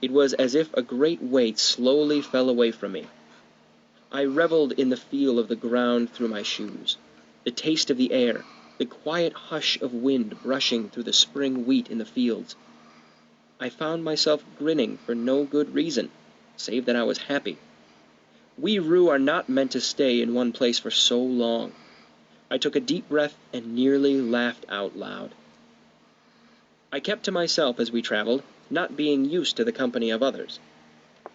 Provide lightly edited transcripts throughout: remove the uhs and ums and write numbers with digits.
It was as if a great weight slowly fell away from me. I reveled in the feel of the ground through my shoes, the taste of the air, the quiet hush of wind brushing through the spring wheat in the fields. I found myself grinning for no good reason, save that I was happy. We Roo are not meant to stay in one place for so long. I took a deep breath and nearly laughed out loud. I kept to myself as we traveled, not being used to the company of others.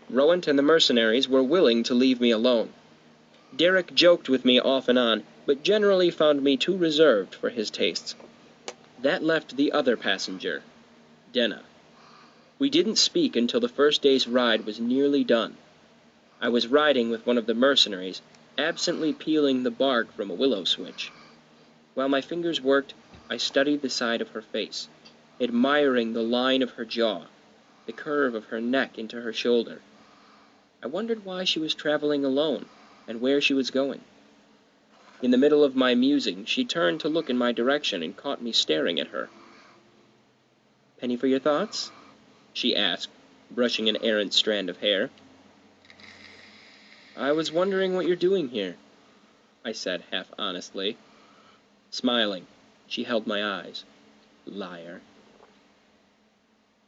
Rowant and the mercenaries were willing to leave me alone. Derek joked with me off and on, but generally found me too reserved for his tastes. That left the other passenger, Denna. We didn't speak until the first day's ride was nearly done. I was riding with one of the mercenaries, absently peeling the bark from a willow switch. While my fingers worked, I studied the side of her face, admiring the line of her jaw, the curve of her neck into her shoulder. I wondered why she was traveling alone, and where she was going. In the middle of my musing, she turned to look in my direction and caught me staring at her. "Penny for your thoughts?" she asked, brushing an errant strand of hair. "I was wondering what you're doing here," I said half honestly. Smiling, she held my eyes. Liar.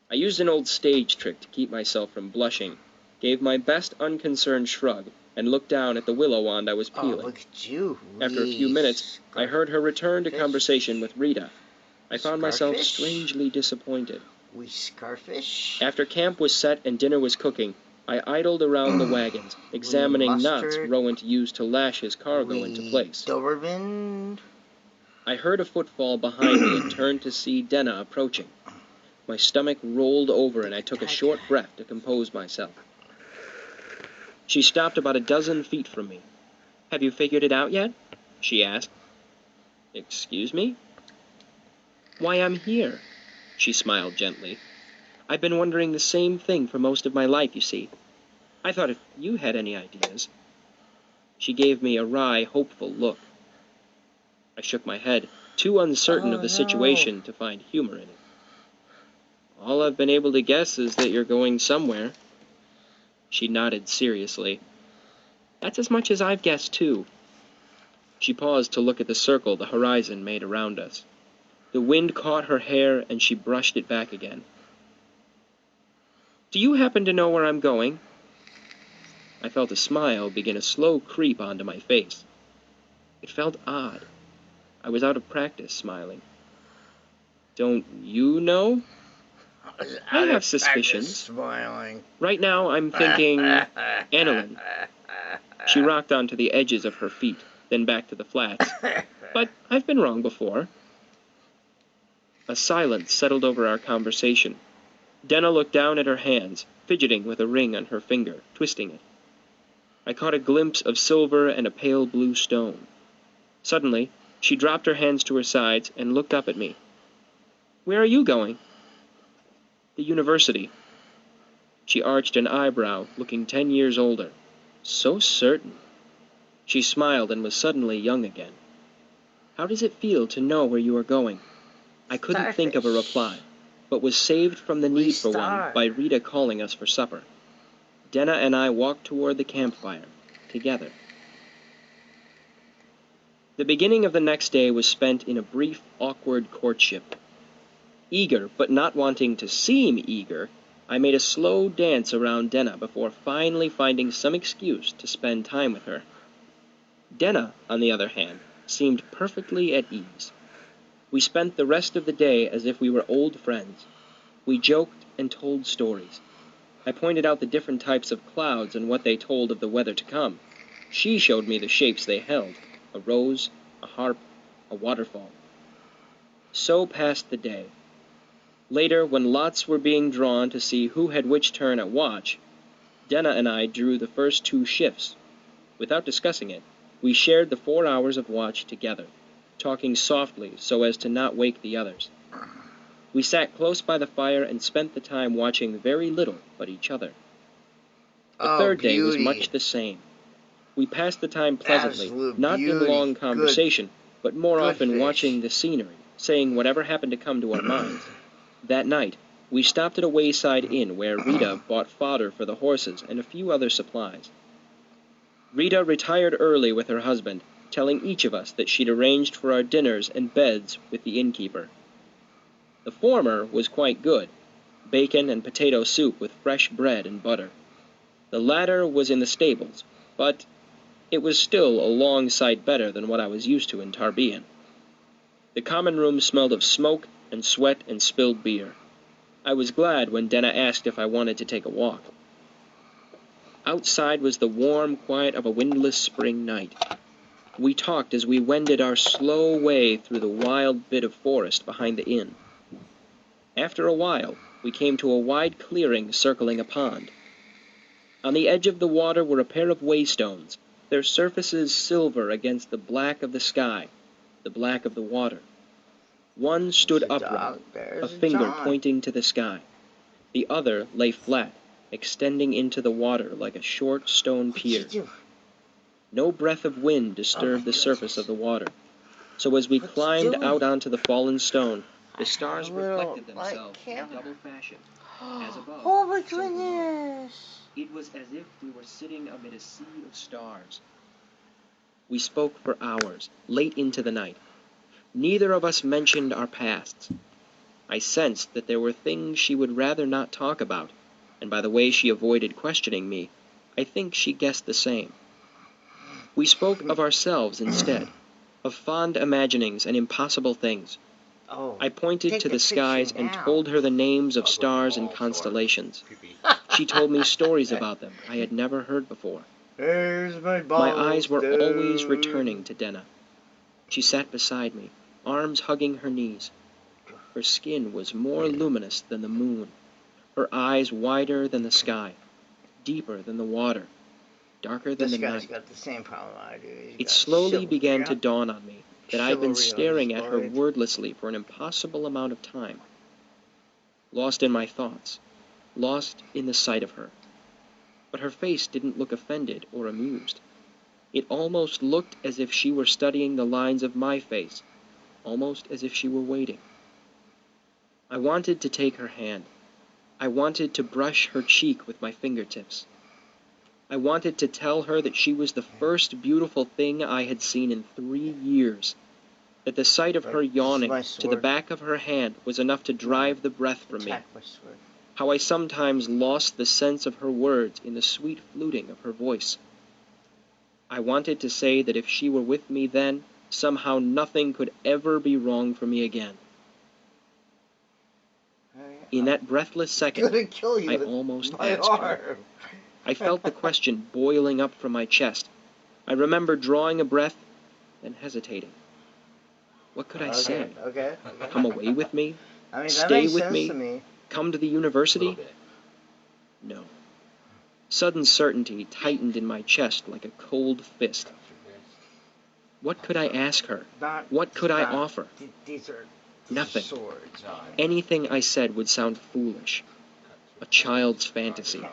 I used an old stage trick to keep myself from blushing, gave my best unconcerned shrug, and looked down at the willow wand I was peeling. Oh, look at you. After a few minutes, I heard her return to conversation with Rita. I found myself strangely disappointed. We scarfish. After camp was set and dinner was cooking, I idled around the wagons, examining knots Rowant used to lash his cargo into place. Doberman. I heard a footfall behind me and turned to see Denna approaching. My stomach rolled over and I took a short breath to compose myself. She stopped about a dozen feet from me. "Have you figured it out yet?" she asked. "Excuse me?" "Why I'm here," she smiled gently. "I've been wondering the same thing for most of my life, you see. I thought if you had any ideas." She gave me a wry, hopeful look. I shook my head, too uncertain of the situation to find humor in it. "All I've been able to guess is that you're going somewhere." She nodded seriously. "That's as much as I've guessed, too." She paused to look at the circle the horizon made around us. The wind caught her hair and she brushed it back again. "Do you happen to know where I'm going?" I felt a smile begin a slow creep onto my face. It felt odd. I was out of practice smiling. "Don't you know?" "I have suspicions." Smiling. "Right now I'm thinking aniline." She rocked onto the edges of her feet, then back to the flats. "But I've been wrong before." A silence settled over our conversation. Denna looked down at her hands, fidgeting with a ring on her finger, twisting it. I caught a glimpse of silver and a pale blue stone. Suddenly, she dropped her hands to her sides and looked up at me. "Where are you going?" "The university." She arched an eyebrow, looking 10 years older. So certain. She smiled and was suddenly young again. "How does it feel to know where you are going?" I couldn't think of a reply, but was saved from the need for one by Rita calling us for supper. Denna and I walked toward the campfire, together. The beginning of the next day was spent in a brief, awkward courtship. Eager, but not wanting to seem eager, I made a slow dance around Denna before finally finding some excuse to spend time with her. Denna, on the other hand, seemed perfectly at ease. We spent the rest of the day as if we were old friends. We joked and told stories. I pointed out the different types of clouds and what they told of the weather to come. She showed me the shapes they held: a rose, a harp, a waterfall. So passed the day. Later, when lots were being drawn to see who had which turn at watch, Denna and I drew the first 2 shifts. Without discussing it, we shared the 4 hours of watch together, talking softly so as to not wake the others. We sat close by the fire and spent the time watching very little but each other. The third day was much the same. We passed the time pleasantly, not in long conversation, but more often watching the scenery, saying whatever happened to come to our minds. That night, We stopped at a wayside inn where Rita bought fodder for the horses and a few other supplies. Rita retired early with her husband, telling each of us that she'd arranged for our dinners and beds with the innkeeper. The former was quite good, bacon and potato soup with fresh bread and butter. The latter was in the stables, but it was still a long sight better than what I was used to in Tarbean. The common room smelled of smoke and sweat and spilled beer. I was glad when Denna asked if I wanted to take a walk. Outside was the warm quiet of a windless spring night. We talked as we wended our slow way through the wild bit of forest behind the inn. After a while, we came to a wide clearing circling a pond. On the edge of the water were a pair of waystones, their surfaces silver against the black of the sky, the black of the water. One stood upright, a finger pointing to the sky. The other lay flat, extending into the water like a short stone pier. No breath of wind disturbed the surface of the water, so as we climbed out onto the fallen stone, the stars reflected themselves in double fashion, as above, Oh my so below. goodness! It was as if we were sitting amid a sea of stars. We spoke for hours, late into the night. Neither of us mentioned our pasts. I sensed that there were things she would rather not talk about, and by the way she avoided questioning me, I think she guessed the same. We spoke of ourselves instead, of fond imaginings and impossible things. Oh, I pointed to the skies and told her the names of stars and constellations. She told me stories about them I had never heard before. There's my balls, My eyes were dude. always returning to Denna. She sat beside me, arms hugging her knees. Her skin was more luminous than the moon, her eyes wider than the sky, deeper than the water, darker than This the guy's night. got the same problem I do. He's It got slowly chivalry, began to yeah. dawn on me that I'd been Chivalry on staring his at her mind. wordlessly for an impossible amount of time, lost in my thoughts, lost in the sight of her. But her face didn't look offended or amused. It almost looked as if she were studying the lines of my face, almost as if she were waiting. I wanted to take her hand. I wanted to brush her cheek with my fingertips. I wanted to tell her that she was the first beautiful thing I had seen in 3 years, that the sight of her yawning to the back of her hand was enough to drive the breath from me, Attack my sword. how I sometimes lost the sense of her words in the sweet fluting of her voice. I wanted to say that if she were with me then, somehow nothing could ever be wrong for me again. In that breathless second, Gonna kill you I with almost my asked her. arm. I felt the question boiling up from my chest. I remember drawing a breath, then hesitating. What could I say? Okay. Come away with me? I mean, that Stay makes with sense me? to me. Come to the university? No. Sudden certainty tightened in my chest like a cold fist. What could I ask her? What could I offer? These are Nothing. swords. Anything I said would sound foolish. A child's fantasy.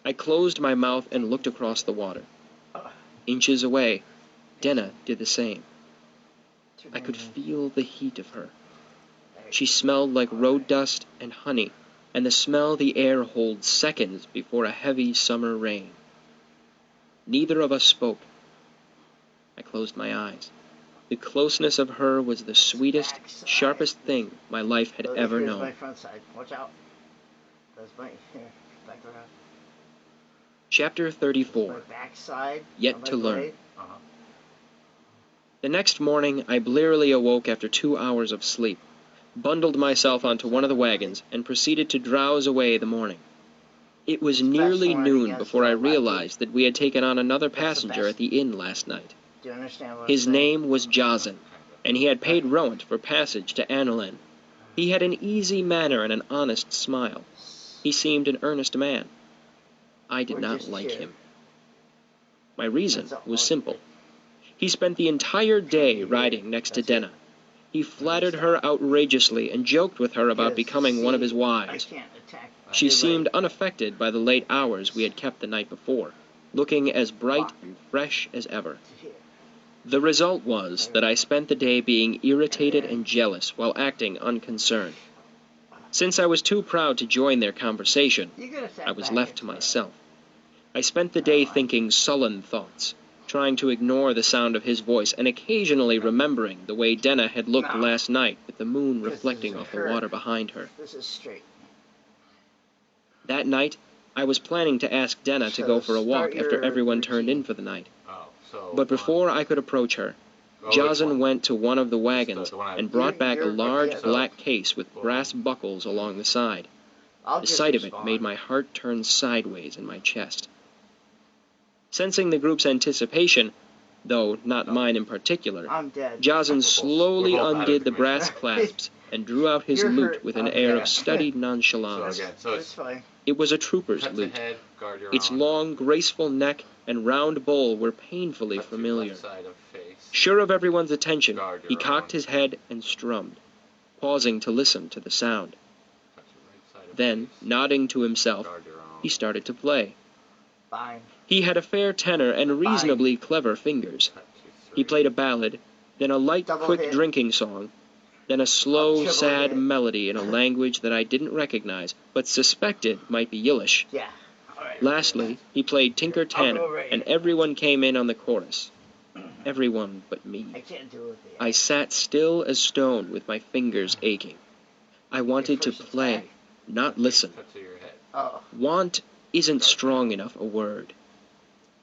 I closed my mouth and looked across the water. Inches away, Denna did the same. I could feel the heat of her. She smelled like road dust and honey, and the smell the air holds seconds before a heavy summer rain. Neither of us spoke. I closed my eyes. The closeness of her was the sweetest, sharpest thing my life had ever Here's known. my front side. Watch out. That's my back around. Chapter My 34. back side. Yet to learn. The next morning, I blearily awoke after 2 hours of sleep, bundled myself onto one of the wagons, and proceeded to drowse away the morning. It was nearly noon before I realized that we had taken on another passenger at the inn last night. Do you understand what His I'm saying? name was Jazin, and he had paid Rowant for passage to Annalyn. He had an easy manner and an honest smile. He seemed an earnest man. I did not like him. My reason was simple. He spent the entire day riding next to Denna. He flattered her outrageously and joked with her about becoming one of his wives. She seemed unaffected by the late hours we had kept the night before, looking as bright and fresh as ever. The result was that I spent the day being irritated and jealous while acting unconcerned. Since I was too proud to join their conversation, You could have sat I was back left to and- myself. I spent the day I- thinking sullen thoughts, trying to ignore the sound of his voice and occasionally remembering the way Denna had looked No. last night with the moon This reflecting is off the her. water behind her. This is straight. That night, I was planning to ask Denna to So go for a walk start after your everyone turned in routine. for the night. Oh, so But before I could approach her, which Jason one? went to one of the wagons the one I- and brought back a You're- large yeah. black case with Well, brass buckles along the side. I'll The just sight of it respond. made my heart turn sideways in my chest. Sensing the group's anticipation, though not mine in particular, I'm dead. Jason slowly we're both out of undid the commission. brass clasps and drew out his You're lute hurt. with an I'm air dead. of studied So nonchalance. again, so That's it's fine. It was a trooper's cut to lute. head, guard your Its own. long, graceful neck and round bowl were painfully Cut to familiar. left side of face. Sure of everyone's attention, Guard he your cocked own. his head and strummed, pausing to listen to the sound. Cut to right side of Then, face. nodding to himself, Guard your own. he started to play. Fine. He had a fair tenor and reasonably clever fingers. Cut to He three. played a ballad, then a light, Double quick hit. drinking song, then a slow, Triple sad hit. melody in a language that I didn't recognize, but suspected might be Yiddish. Yeah. All right. Lastly, he played Tinker I'll Tanner, go right and here. everyone came in on the chorus. Everyone but me. I can't do it with the I sat still as stone with my fingers aching. I wanted to first play, attack? not listen. Cut to your head. Oh. Want isn't strong enough a word.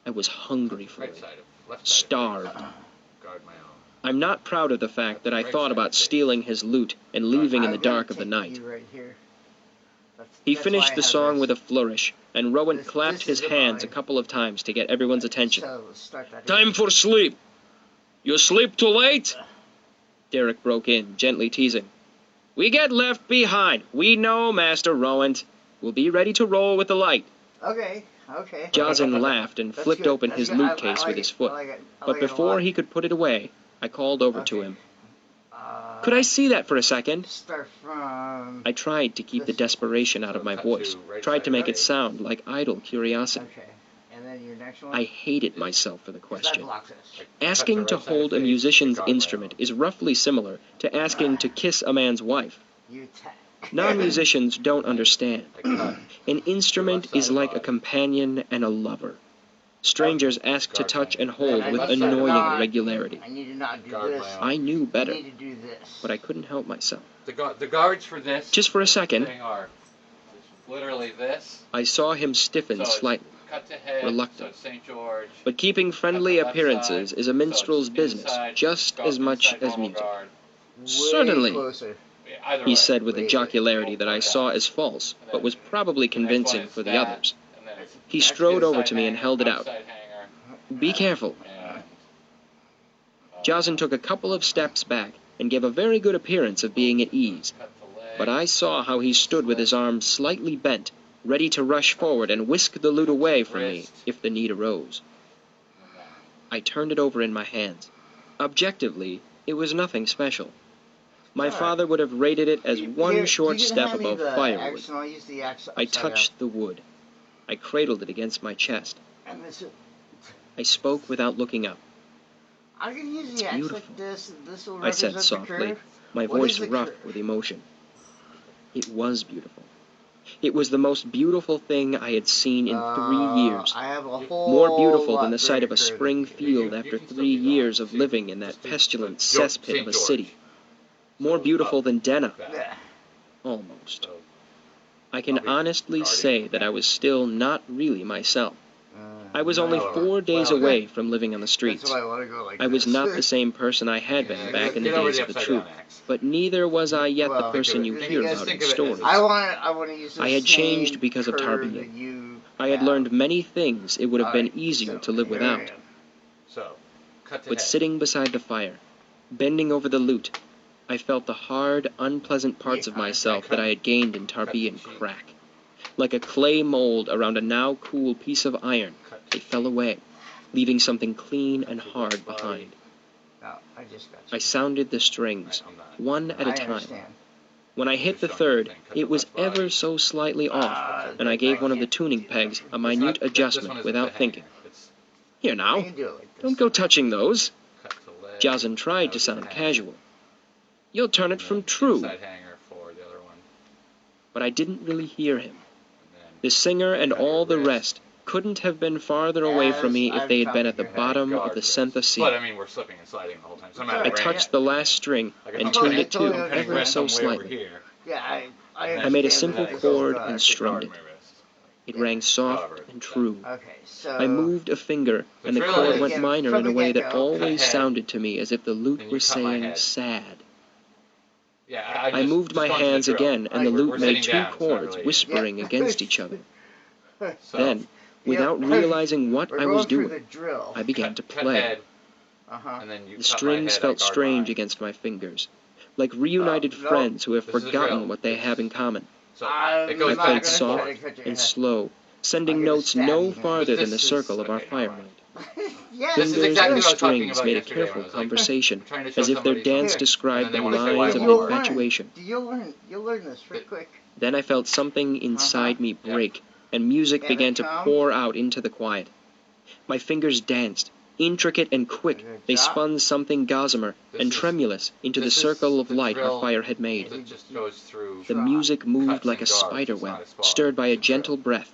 I was hungry for Right it, side of left side. starved. Of face. Guard my own. I'm not proud of the fact that I Right thought side about of face. stealing his lute and leaving in the I'm gonna dark of the take night. you right here. He That's why finished I the have song this. with a flourish, and Rowan This clapped his is the hands a vibe. couple of times to get everyone's attention. So, start that Time again. for sleep! You sleep too late? Derek broke in, gently teasing. We get left behind. We know, Master Rowan. We'll be ready to roll with the light. Okay. Okay. Jason laughed and That's flipped good. open That's his good. lute I case like with it. his foot. I like it. I But like it a before lot. he could put it away, I called over to Okay. him. Could I see that for a second? Start from. I tried to keep the desperation out of my cut voice, to right tried to side make of it face. sound like idle curiosity. Okay. And then your next one. I hated myself for the 'Cause that question. blocks us. Like, Asking cut to right side of hold a face, musician's guard my instrument own. is roughly similar to asking to kiss a man's wife. You attack. Non-musicians don't understand. I cut. An instrument left side is of like a body. companion and a lover. Strangers ask to Guard touch my and own. hold I with need to annoying not- regularity. I need to not do Guard this. my own. I knew better, I need to do this. but I couldn't help myself. The guards for this Just for a second, thing are literally this. I saw him stiffen So it's slightly, cut to head. reluctant. So it's St. George. but keeping friendly Cut the left appearances side, is a minstrel's so it's business, inside, just go as much inside as normal music. guard. Way Certainly, closer. Either he way. said with a Wait, jocularity wait. that I saw as false, but was probably The next one convincing is for the that, others. and then it's He That's strode good. over inside to me and hanger, held it out. outside hanger, Be careful. and, Jason took a couple of steps back and gave a very good appearance of being at ease, cut the leg. but I saw how he stood with his arms slightly bent, ready to rush forward and whisk the lute away from me if the need arose. I turned it over in my hands. Objectively, it was nothing special. My Alright. father would have rated it as one Here, short you can step hand me above the firewood. axe, and I'll use the axe I upside touched the wood. I cradled it against my chest. down. And this is, I spoke without looking up. I can use It's the axe beautiful, like this. And this will I said represent the softly, curve. my What voice is the rough curve? with emotion. It was beautiful. It was the most beautiful thing I had seen in 3 years. I have a whole More beautiful lot than the sight of a greater curve spring than you. field You after can still 3 do that. years of See, living in that just do pestilent the cesspit of a St. city. George. More So, beautiful than Denna, back. Yeah. almost. So, I can I'll be honestly guarding say you. that I was still not really myself. I was only no. 4 days Well, away from living on the That's streets. why I want to go like I was this. not the same person I had been yeah, back in the get over days of the upside troop, down axe. but neither was I yet the Well, person you think of it- hear think about in of it as stories. a- I want to use the I had same changed because of curve Tarbian. that you I had have. learned many things it would have been Alright, easier so to live here I without. am. So, cut to But head. sitting beside the fire, bending over the lute, I felt the hard, unpleasant parts of Yeah, myself cut- that I had gained in cut Tarbian the cheek. crack. Like a clay mold around a now cool piece of iron, Cut they fell away, leaving something clean and hard behind. No, I just got you. I sounded the strings, I'm not. one at a I time. understand. When I hit the You're showing third, everything. Cut it the was left body. ever so slightly off, and I I gave one of the can't tuning do that. pegs a It's not- minute this one adjustment isn't without the thinking. hanger. It's Here I can now, do it like this. don't go touching those. cut to leg. Jason tried That to was sound the hanger. casual. You'll turn it And from then true. Inside hanger for the other one. but I didn't really hear him. And then The singer and cut your all the wrist. rest couldn't have been farther away from me if they had been at the Yes, I've bottom guard of the wrist. Sentha Sea. But I mean, we're slipping and sliding the whole time. So I'm I I touched the last string and tuned it told to you, penny ever rest so way over slightly. here. Yeah, I I made a understand simple that. chord This is and good. strummed it. My wrist. It Yeah. rang soft However, and that- true. Okay, so I moved a finger, and the drill chord is- went Yeah, minor from in a the way that get-go. always Cut head. sounded to me as if the Then lute you were cut my saying head. sad. Yeah, I moved my just going to the hands drill. again, and the We're lute made sitting two down, it's not chords, really- whispering Yeah. against each other. So, Then, without realizing what We're I was going through doing, the drill. I began to cut play. head, Uh-huh. and then you The cut my strings head, I felt guard strange mine. against my fingers, like reunited no. friends who have This is a forgotten drill. what they It's- have in common. So I'm it goes I not back played and gonna soft try to cut your and head. slow, sending I'm gonna notes stab no you now. farther But than the this circle is- of our okay, fire never mind. light. Yes, This is Fingers exactly and what I was talking strings about made a yesterday when careful I was like, conversation, trying to show as if their somebody dance something, described and the then they wanna say, lies "Why of don't you learn?" infatuation. You'll learn this real quick. Then I felt something inside me Yeah. break, and music Can began it to come? pour out into the quiet. My fingers danced, intricate and quick. Good They job. spun something gossamer This and is- tremulous into the this is circle of the light our drill fire had made. That just goes through. The music moved cuts like a and guards, spider it's web, not a spar, stirred by a it's a drill. gentle breath.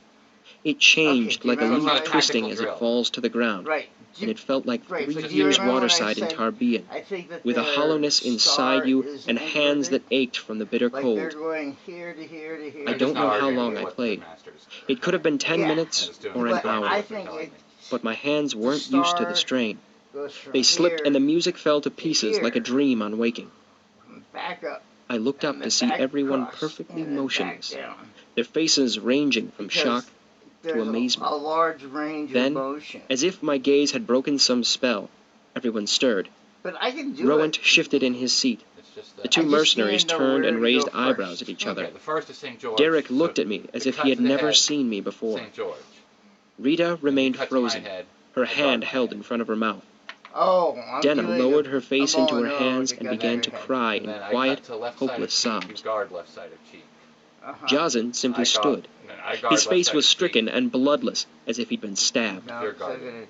It changed Okay, like a do you leaf remember what I- twisting as Tactical it drill. falls to the ground, Right. and it felt like Right, 3 but do you years remember when I waterside in said- Tarbean, I think that with a their hollowness star inside you is and hands that inverted. ached from the bitter Like they're cold. going here to here to here. I I'm don't just know not how arguing long with I what the played. masters It could have been 10 Yeah. minutes or an But hour, I think it but my hands weren't star used to the strain. goes from They slipped here and the music fell to pieces like a here. dream on waking. back up. I looked up and to then see back everyone across, perfectly and then back motionless, down. their faces ranging from Because shock there's amazement. a large range Then, of motion. as if my gaze had broken some spell. Everyone stirred. But I can do Rowant it. shifted in his seat. It's just The that. two I just mercenaries didn't know turned where and to raised go eyebrows first. at each Okay, other. the first is St. George. Derek so looked at me as the if cut he had to the never head, seen me before. St. George. Rita remained Cut to my frozen, head, her I guard hand my held head. in front of her mouth. Oh, I'm Denna doing lowered a- her face a into her bow and arrow hands to and cut began your to head. cry And in then quiet, I cut to left hopeless side of cheek, sobs. you guard left side of cheek. Uh-huh. Jason simply I guard- stood. and then I guard His left face side was of cheek. stricken and bloodless, as if he'd been stabbed. No, You're it's still guarded. gonna-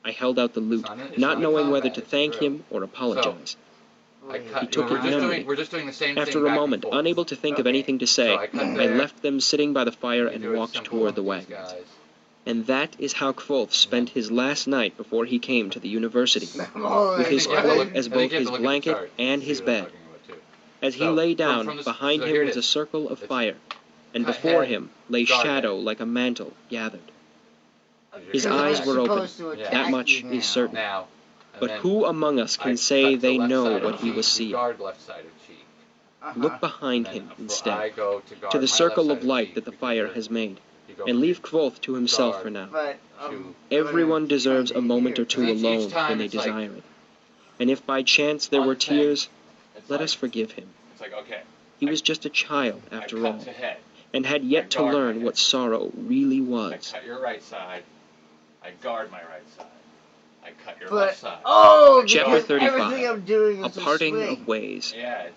I held out the lute, It's not not knowing whether combat, to it's thank drill. him or apologize. I cut, He took we're it just numbly. doing, we're just doing the same After thing a back moment, and forth. unable to think of Okay. anything to say, So I cut I there. left them sitting by the fire You and do a walked simple toward the one with these wagons. guys. And that is how Kvothe spent his last night before he came to the university, Oh, with his You have to cloak look- as I think both you have his to look at the blanket chart and to his see what I'm bed. talking about, too. As he So, lay from down, the- behind so him here it was a is. circle of It's fire, and cut before head, him lay guard shadow head. like a mantle gathered. His You're eyes back. were open. supposed to Yeah. attack That much you is now. certain. Now, and But then who among us I can cut say to they left know side of what he cheek, was you seeing? guard left side of cheek. Uh-huh. Look behind And then him I instead, go to guard to the my circle left of side light cheek that the because fire you're- has made, you go and from leave Kvothe to himself guard for now. But to- Everyone deserves a moment or two Each alone time when they it's like- desire it. And if by chance there on were the thing, tears, it's let like- us forgive him. It's like, okay, He was just a child, I after cut all, to head. and had yet to guard my learn head. what sorrow really I was. cut your right side. I guard my right side. I cut your But left side. Chapter because 35. everything I'm doing A is parting swing. of ways. Yeah, it's,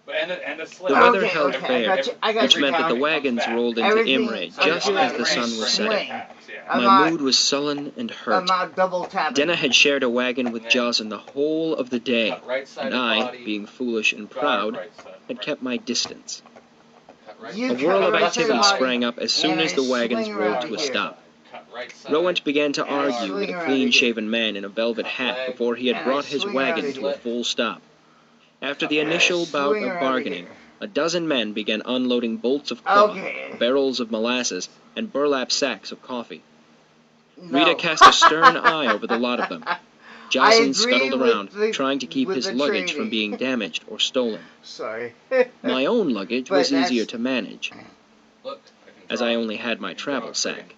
but and the slip. The weather Okay, held okay, fair, I got you, I got which you. meant that the Every time it wagons comes back. rolled into Everything Imre I'm just doing as the is sun was swing. setting. Yeah. I'm My not- mood was sullen and I'm hurt. not double tapping. Denna had shared a wagon with Jocelyn the whole of the day, Cut right side and of I, body, being foolish and guard proud, right side, had right. kept my distance. Cut right You A side. whirl cut of right activity side. sprang up as soon And as I the wagons swing rolled around to a here. stop. Cut right side. Rowant began to And I argue with swing a around clean-shaven man in a velvet Cut hat leg. before he had And I brought his swing wagon around to a here. full stop. After Cut the right. initial bout Swing of around bargaining, here. a dozen men began unloading bolts of cloth, Okay. barrels of molasses, and burlap sacks of coffee. No. Rita cast a stern eye over the lot of them. Jocelyn agree scuttled with around, the- trying to keep with his the luggage from trading. being damaged or stolen. Sorry. My own luggage But was that's- easier to manage, Look, as I only had my travel sack.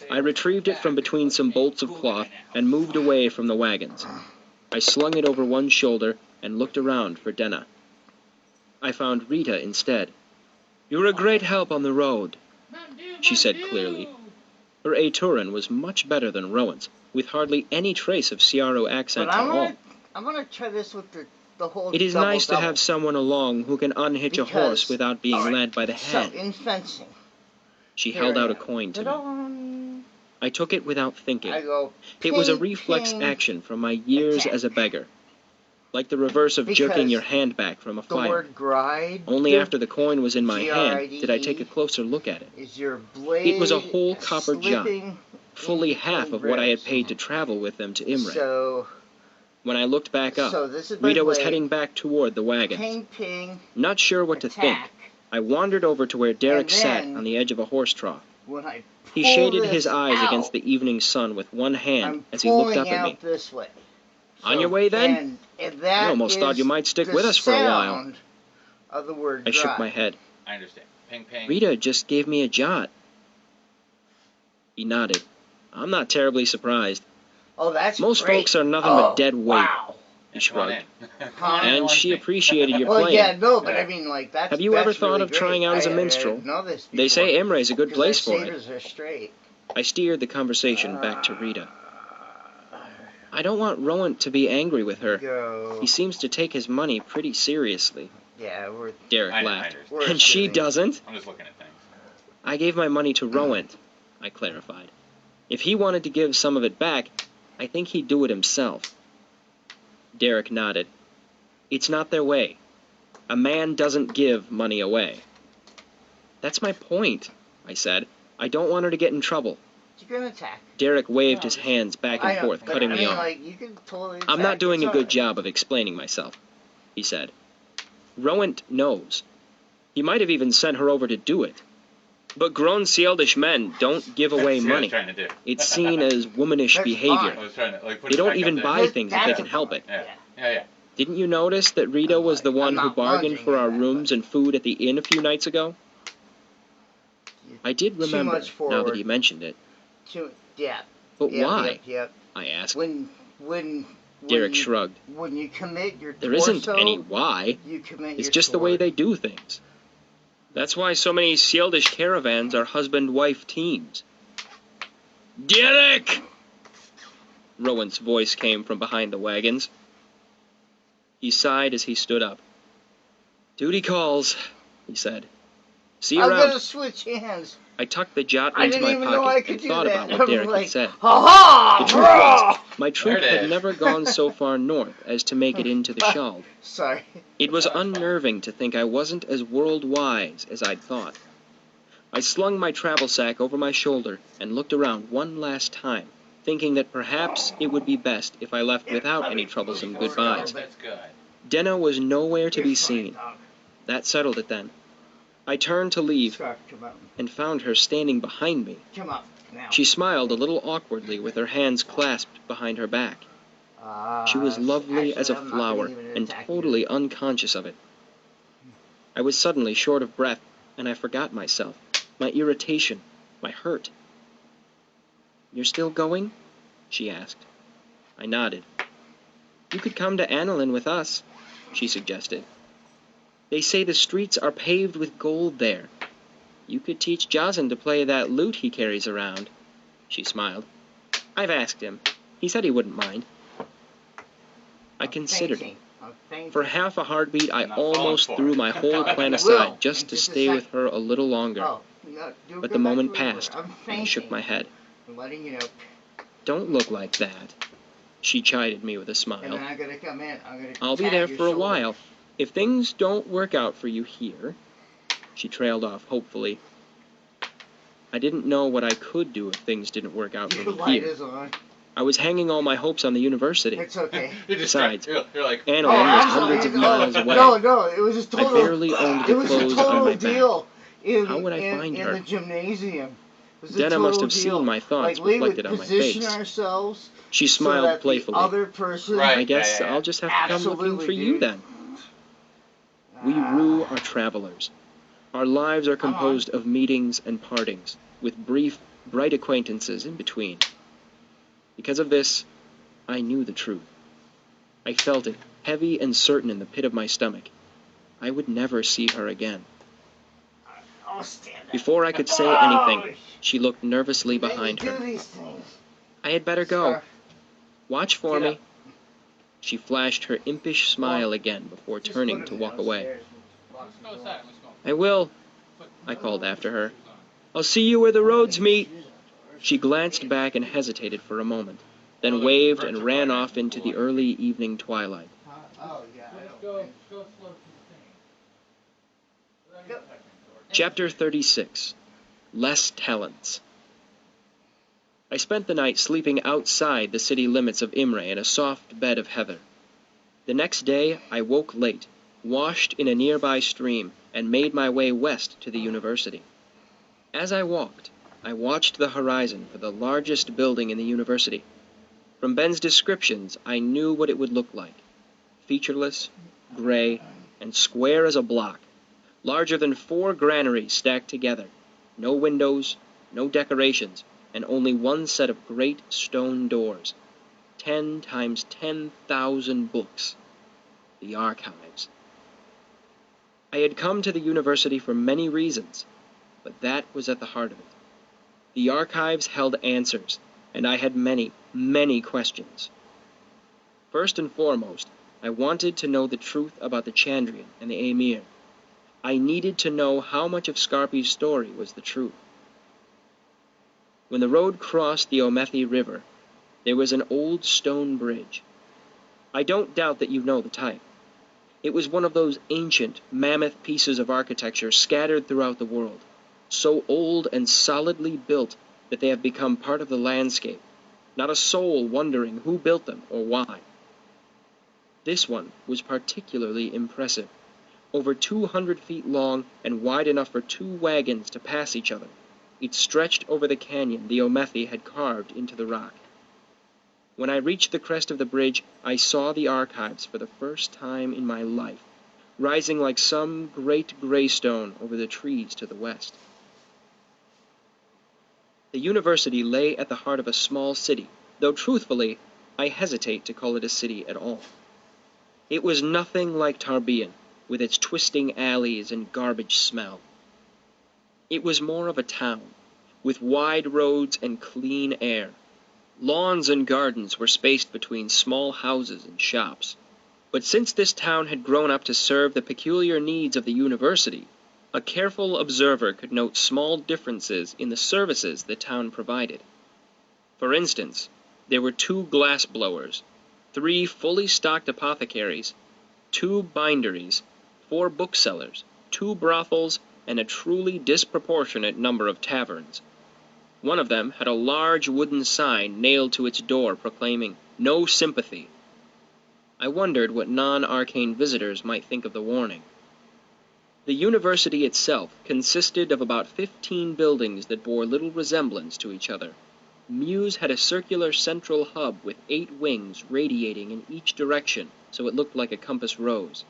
I Say retrieved it from between some bolts of cloth and moved away from the wagons. I slung it over one shoulder and looked around for Denna. I found Rita instead. "You were a great help on the road," she said clearly. Her Aturan was much better than Rowan's, with hardly any trace of Siaro accent But at all. I'm gonna try this with the whole. It is double, nice to double. have someone along who can unhitch a horse Because- without being all right, led by the So head. in fencing, She here held I out a am. coin to me. Ta-da! I took it without thinking. I go. It was a ping, reflex ping. action from my years attack. as a beggar. like the reverse of jerking Because your hand back from a the fire. word gride, Only after the coin was in my hand did I take a Gride, closer look at it. is your blade It was a whole copper jar, slipping fully in half between of what I had ribs. paid to travel with them to Imre. So, When I looked back up, this is my Rita was blade. heading back toward the wagons. Ping, ping, Not sure what to think, attack. I wandered over to where Derek And sat then, on the edge of a horse trough. When I He pull shaded this his eyes out, against the evening sun with one hand I'm as he looked pulling up at out me. this way. On your way, then? And that I almost thought you is might stick the with us for a while. sound of the word I shook gride. my head. I understand. Ping, ping. Rita just gave me a jot. He nodded. I'm not terribly surprised. Oh, that's Most great. folks are nothing but dead weight. Wow. He Come on shrugged. in. Huh? And she appreciated your Well, playing. yeah, no, but Yeah. I mean, like, that's Have you ever that's thought really of trying great. out as a I minstrel? didn't know this They say before, Imre's a good 'cause place our for it. sabers are straight. I steered the conversation back to Rita. I don't want Rowan to be angry with her. Go. He seems to take his money pretty seriously. Yeah, Derek I laughed. understand. we're And she assuming. doesn't? I'm just looking at things. I gave my money to Rowan, I clarified. If he wanted to give some of it back, I think he'd do it himself. Derek nodded. It's not their way. A man doesn't give money away. That's my point, I said. I don't want her to get in trouble. You're gonna attack. Derek waved his hands back I and know, forth, but cutting I me mean, off. like, you can totally attack. I'm not doing It's a good alright. job of explaining myself, he said. Rowan knows. He might have even sent her over to do it. But grown Sealdish men don't give away See what I was money. trying to do. It's seen as womanish That's behavior. I was trying to, like, put They it don't back even up there. buy things if they That's can help it. Yeah. Yeah. Didn't you notice that Rita was the one I'm who not bargained lunging for in our that, rooms and food at the inn a few nights ago? I did Too remember, much now that forward. he mentioned it. Yeah. But Yep, why? Yep. I asked. When Derek you, shrugged. When you commit your There torso, isn't any why. you commit It's your just the way sword. they do things. That's why so many Sealdish caravans are husband-wife teams. Derek! Rowan's voice came from behind the wagons. He sighed as he stood up. Duty calls, he said. See you I'm around. gonna switch hands. I tucked the jot I into didn't my even know I pocket could and do thought that. about what I'm Derek like, had said. ha The truth ha! was, my troop There it had is. never gone so far north as to make it into the Shald. Sorry. It was unnerving to think I wasn't as world-wise as I'd thought. I slung my travel sack over my shoulder and looked around one last time, thinking that perhaps it would be best if I left without any troublesome goodbyes. That's good. Denna was nowhere to be You're fine, seen. dog. That settled it then. I turned to leave Scarf, come up. and found her standing behind me. Come up now. She smiled a little awkwardly with her hands clasped behind her back. She was lovely actually, as a I'm not flower even and attack totally you. unconscious of it. I was suddenly short of breath, and I forgot myself, my irritation, my hurt. You're still going? She asked. I nodded. You could come to Annalyn with us, she suggested. They say the streets are paved with gold there. You could teach Jazen to play that lute he carries around. She smiled. I've asked him. He said he wouldn't mind. I considered it. For half a heartbeat, I Not falling almost for threw it. my whole plan I aside will, just in to just a stay with second. her a little longer. Oh, no, But the moment passed, I'm and I shook my head. I'm letting you know. Don't look like that. She chided me with a And smile. then I'm gonna come in. I'm gonna I'll be tap there your for a shoulder. while. If things don't work out for you here... She trailed off hopefully. I didn't know what I could do if things didn't work out for Your me light here. is on. I was hanging all my hopes on the university. It's okay. You're just Besides, you're like, Annalyn Oh, was I'm hundreds sorry. of miles Oh, away. No, it was just I total. barely owned It the was a clothes on total my back. deal. How would I find in her? the gymnasium? It was a Denna must total have deal. seen my thoughts like, we would reflected on my position face. ourselves She so smiled that playfully. the other person. Right. I guess Yeah. I'll just have to come looking Absolutely, for you dude. then. We rue our travelers. Our lives are composed of meetings and partings, with brief, bright acquaintances in between. Because of this, I knew the truth. I felt it, heavy and certain in the pit of my stomach. I would never see her again. I'll stand up. Before I could say anything, she looked nervously behind Do her. these things. I had better go. Scarf. Watch for Get me. up. She flashed her impish smile again before Just turning put to him walk away. downstairs and lock the door. I will, I called after her. I'll see you where the roads meet. She glanced back and hesitated for a moment, then waved and ran off into the early evening twilight. Oh, yeah, I Just don't. go slow to the thing. Go. Chapter 36. Less Talents. I spent the night sleeping outside the city limits of Imre in a soft bed of heather. The next day I woke late, washed in a nearby stream, and made my way west to the university. As I walked, I watched the horizon for the largest building in the university. From Ben's descriptions, I knew what it would look like. Featureless, gray, and square as a block, larger than 4 granaries stacked together. No windows, no decorations, and only one set of great stone doors. 10 times 10,000 books. The archives. I had come to the university for many reasons, but that was at the heart of it. The archives held answers, and I had many, many questions. First and foremost, I wanted to know the truth about the Chandrian and the Emir. I needed to know how much of Scarpi's story was the truth. When the road crossed the Omethi River, there was an old stone bridge. I don't doubt that you know the type. It was one of those ancient, mammoth pieces of architecture scattered throughout the world, so old and solidly built that they have become part of the landscape, not a soul wondering who built them or why. This one was particularly impressive, over 200 feet long and wide enough for 2 wagons to pass each other. It stretched over the canyon the Omethi had carved into the rock. When I reached the crest of the bridge, I saw the archives for the first time in my life, rising like some great gray stone over the trees to the west. The university lay at the heart of a small city, though truthfully, I hesitate to call it a city at all. It was nothing like Tarbian, with its twisting alleys and garbage smell. It was more of a town, with wide roads and clean air. Lawns and gardens were spaced between small houses and shops. But since this town had grown up to serve the peculiar needs of the university, a careful observer could note small differences in the services the town provided. For instance, there were 2 glass blowers, 3 fully stocked apothecaries, 2 binderies, 4 booksellers, 2 brothels, and a truly disproportionate number of taverns. One of them had a large wooden sign nailed to its door proclaiming, "No sympathy." I wondered what non-arcane visitors might think of the warning. The university itself consisted of about 15 buildings that bore little resemblance to each other. Muse had a circular central hub with 8 wings radiating in each direction, so it looked like a compass rose.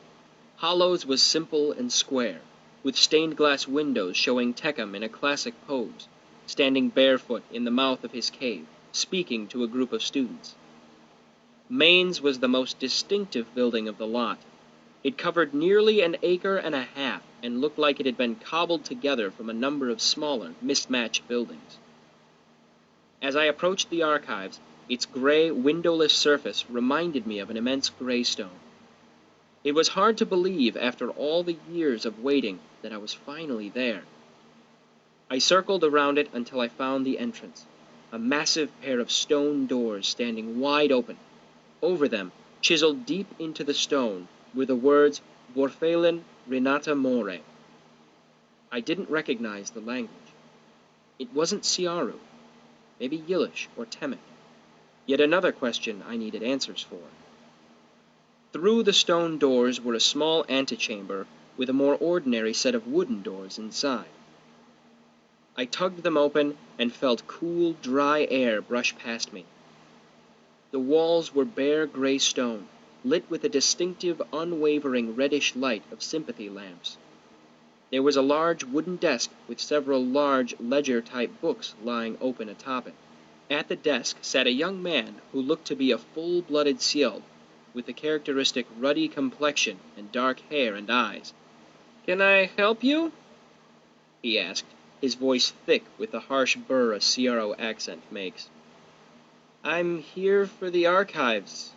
Hollows was simple and square, with stained glass windows showing Tecum in a classic pose, standing barefoot in the mouth of his cave, speaking to a group of students. Main's was the most distinctive building of the lot. It covered nearly 1.5 acres and looked like it had been cobbled together from a number of smaller, mismatched buildings. As I approached the archives, its gray, windowless surface reminded me of an immense greystone. It was hard to believe, after all the years of waiting, that I was finally there. I circled around it until I found the entrance, a massive pair of stone doors standing wide open. Over them, chiseled deep into the stone, were the words Vorfelen Renata More. I didn't recognize the language. It wasn't Siaru, maybe Yiddish or Temic. Yet another question I needed answers for. Through the stone doors were a small antechamber with a more ordinary set of wooden doors inside. I tugged them open and felt cool, dry air brush past me. The walls were bare gray stone, lit with a distinctive, unwavering reddish light of sympathy lamps. There was a large wooden desk with several large ledger-type books lying open atop it. At the desk sat a young man who looked to be a full-blooded Siel, with the characteristic ruddy complexion and dark hair and eyes. "Can I help you?" he asked, his voice thick with the harsh burr a Siaro accent makes. "I'm here for the archives,"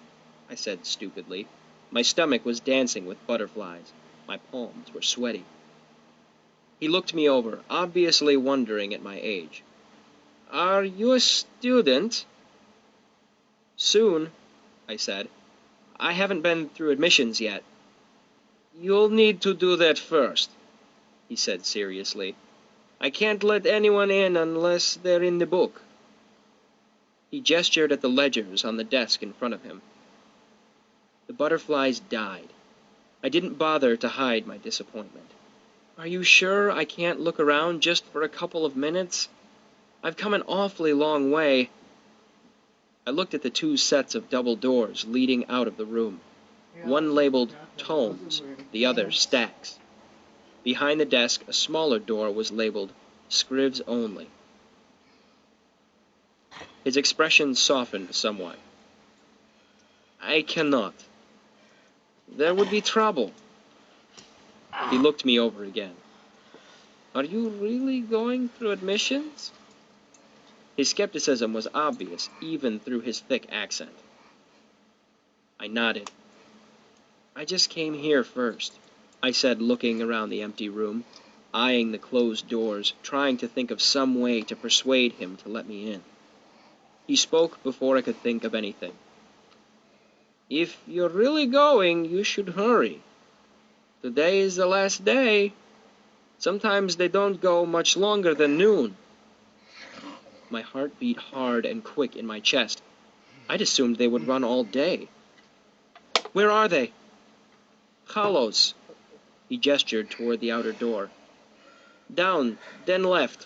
I said stupidly. My stomach was dancing with butterflies. My palms were sweaty. He looked me over, obviously wondering at my age. "Are you a student?" "Soon," I said. I haven't been through admissions yet." "You'll need to do that first," he said seriously. "I can't let anyone in unless they're in the book." He gestured at the ledgers on the desk in front of him. The butterflies died. I didn't bother to hide my disappointment. "Are you sure I can't look around just for a couple of minutes? I've come an awfully long way." I looked at the 2 sets of double doors leading out of the room. One labeled Tomes, the other Stacks. Behind the desk, a smaller door was labeled Scribs Only. His expression softened somewhat. "I cannot. There would be trouble." He looked me over again. "Are you really going through admissions?" His skepticism was obvious, even through his thick accent. I nodded. "I just came here first," I said, looking around the empty room, eyeing the closed doors, trying to think of some way to persuade him to let me in. He spoke before I could think of anything. "If you're really going, you should hurry. Today is the last day. Sometimes they don't go much longer than noon." My heart beat hard and quick in my chest. I'd assumed they would run all day. "Where are they?" "Hollows." He gestured toward the outer door. "Down, then left.